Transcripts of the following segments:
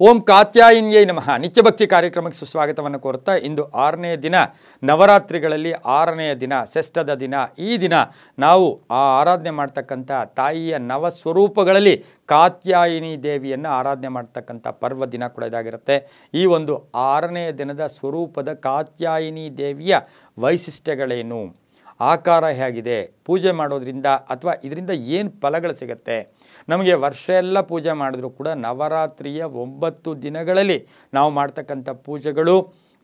ಓಂ ಕಾತ್ಯಾಯಿನ್ಯೈ ನಮಃ. ನಿತ್ಯಭಕ್ತಿ ಕಾರ್ಯಕ್ರಮಕ್ಕೆ ಸುಸ್ವಾಗತವನ್ನು ಕೋರುತ್ತಾ ಇಂದು 6ನೇ ದಿನ, ನವರಾತ್ರಿಗಳಲ್ಲಿ 6ನೆಯ ದಿನ, ಶ್ರೇಷ್ಠದ ದಿನ. ಈ ದಿನ ನಾವು ಆರಾಧನೆ ಮಾಡ್ತಕ್ಕಂಥ ತಾಯಿಯ ನವಸ್ವರೂಪಗಳಲ್ಲಿ ಕಾತ್ಯಾಯಿನಿ ದೇವಿಯನ್ನು ಆರಾಧನೆ ಮಾಡ್ತಕ್ಕಂಥ ಪರ್ವ ದಿನ ಕೂಡ ಇದಾಗಿರುತ್ತೆ. ಈ ಒಂದು 6ನೇ ದಿನದ ಸ್ವರೂಪದ ಕಾತ್ಯಾಯಿನಿ ದೇವಿಯ ವೈಶಿಷ್ಟ್ಯಗಳೇನು, ಆಕಾರ ಹೇಗಿದೆ, ಪೂಜೆ ಮಾಡೋದ್ರಿಂದ ಅಥವಾ ಇದರಿಂದ ಏನು ಫಲಗಳು ಸಿಗುತ್ತೆ, ನಮಗೆ ವರ್ಷ ಎಲ್ಲ ಪೂಜೆ ಮಾಡಿದ್ರೂ ಕೂಡ ನವರಾತ್ರಿಯ 9 ದಿನಗಳಲ್ಲಿ ನಾವು ಮಾಡ್ತಕ್ಕಂಥ ಪೂಜೆಗಳು,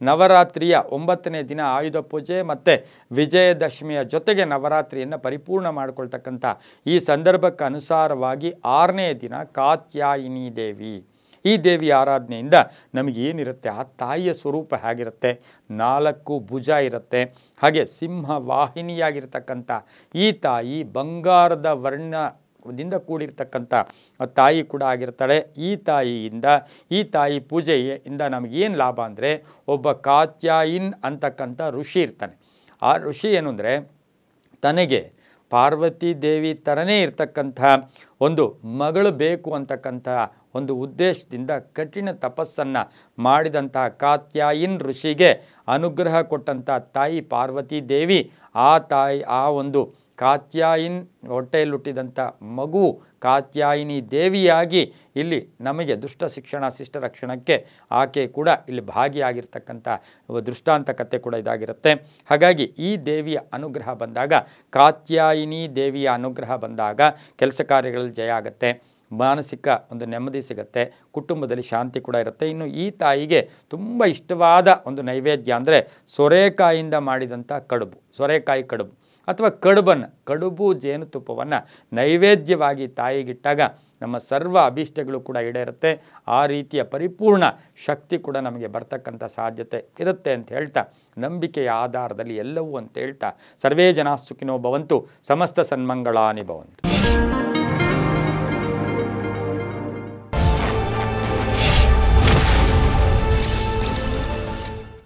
ನವರಾತ್ರಿಯ 9ನೇ ದಿನ ಆಯುಧ ಪೂಜೆ ಮತ್ತು ವಿಜಯದಶಮಿಯ ಜೊತೆಗೆ ನವರಾತ್ರಿಯನ್ನು ಪರಿಪೂರ್ಣ ಮಾಡಿಕೊಳ್ತಕ್ಕಂಥ ಈ ಸಂದರ್ಭಕ್ಕೆ ಅನುಸಾರವಾಗಿ 6ನೇ ದಿನ ಕಾತ್ಯಾಯಿನಿ ದೇವಿ. ಈ ದೇವಿಯ ಆರಾಧನೆಯಿಂದ ನಮಗೇನಿರುತ್ತೆ, ಆ ತಾಯಿಯ ಸ್ವರೂಪ ಹೇಗಿರುತ್ತೆ, 4 ಭುಜ ಇರುತ್ತೆ, ಹಾಗೆ ಸಿಂಹ ವಾಹಿನಿಯಾಗಿರ್ತಕ್ಕಂಥ ಈ ತಾಯಿ ಬಂಗಾರದ ವರ್ಣದಿಂದ ಕೂಡಿರ್ತಕ್ಕಂಥ ತಾಯಿ ಕೂಡ ಆಗಿರ್ತಾಳೆ. ಈ ತಾಯಿಯಿಂದ, ಈ ತಾಯಿ ಪೂಜೆಯಿಂದ ನಮಗೇನು ಲಾಭ ಅಂದರೆ, ಒಬ್ಬ ಕಾತ್ಯಾಯಿನ್ ಅಂತಕ್ಕಂಥ ಋಷಿ ಇರ್ತಾನೆ. ಆ ಋಷಿ ಏನು ಅಂದರೆ, ತನಗೆ ಪಾರ್ವತಿ ದೇವಿ ಥರನೇ ಇರ್ತಕ್ಕಂಥ ಒಂದು ಮಗಳು ಬೇಕು ಅಂತಕ್ಕಂಥ ಒಂದು ಉದ್ದೇಶದಿಂದ ಕಠಿಣ ತಪಸ್ಸನ್ನು ಮಾಡಿದಂತಹ ಕಾತ್ಯಾಯಿನ್ ಋಷಿಗೆ ಅನುಗ್ರಹ ಕೊಟ್ಟಂಥ ತಾಯಿ ಪಾರ್ವತಿ ದೇವಿ, ಆ ಒಂದು ಕಾತ್ಯಾಯಿನ್ ಹೊಟ್ಟೆಯಲ್ಲಿ ಹುಟ್ಟಿದಂಥ ಮಗು ಕಾತ್ಯಾಯಿನಿ ದೇವಿಯಾಗಿ ಇಲ್ಲಿ ನಮಗೆ ದುಷ್ಟ ಶಿಕ್ಷಣ ಶಿಷ್ಟ ರಕ್ಷಣಕ್ಕೆ ಆಕೆ ಕೂಡ ಇಲ್ಲಿ ಭಾಗಿಯಾಗಿರ್ತಕ್ಕಂಥ ದೃಷ್ಟಾಂತ ಕಥೆ ಕೂಡ ಇದಾಗಿರುತ್ತೆ. ಹಾಗಾಗಿ ಈ ದೇವಿಯ ಅನುಗ್ರಹ ಬಂದಾಗ, ಕಾತ್ಯಾಯಿನಿ ದೇವಿಯ ಅನುಗ್ರಹ ಬಂದಾಗ ಕೆಲಸ ಕಾರ್ಯಗಳಲ್ಲಿ ಜಯ ಆಗುತ್ತೆ, ಮಾನಸಿಕ ಒಂದು ನೆಮ್ಮದಿ ಸಿಗುತ್ತೆ, ಕುಟುಂಬದಲ್ಲಿ ಶಾಂತಿ ಕೂಡ ಇರುತ್ತೆ. ಇನ್ನು ಈ ತಾಯಿಗೆ ತುಂಬ ಇಷ್ಟವಾದ ಒಂದು ನೈವೇದ್ಯ ಅಂದರೆ ಸೋರೆಕಾಯಿಯಿಂದ ಮಾಡಿದಂಥ ಕಡುಬು, ಸೋರೆಕಾಯಿ ಕಡುಬು ಅಥವಾ ಕಡುಬು ಜೇನುತುಪ್ಪವನ್ನು ನೈವೇದ್ಯವಾಗಿ ತಾಯಿಗಿಟ್ಟಾಗ ನಮ್ಮ ಸರ್ವ ಅಭೀಷ್ಟಗಳು ಕೂಡ ಈಡೇರುತ್ತೆ. ಆ ರೀತಿಯ ಪರಿಪೂರ್ಣ ಶಕ್ತಿ ಕೂಡ ನಮಗೆ ಬರ್ತಕ್ಕಂಥ ಸಾಧ್ಯತೆ ಇರುತ್ತೆ ಅಂತ ಹೇಳ್ತಾ, ನಂಬಿಕೆಯ ಆಧಾರದಲ್ಲಿ ಎಲ್ಲವೂ ಅಂತ ಹೇಳ್ತಾ, ಸರ್ವೇ ಜನಾಃ ಸುಖಿನೋ ಭವಂತು, ಸಮಸ್ತ ಸನ್ಮಂಗಳಾನಿ ಭವಂತು.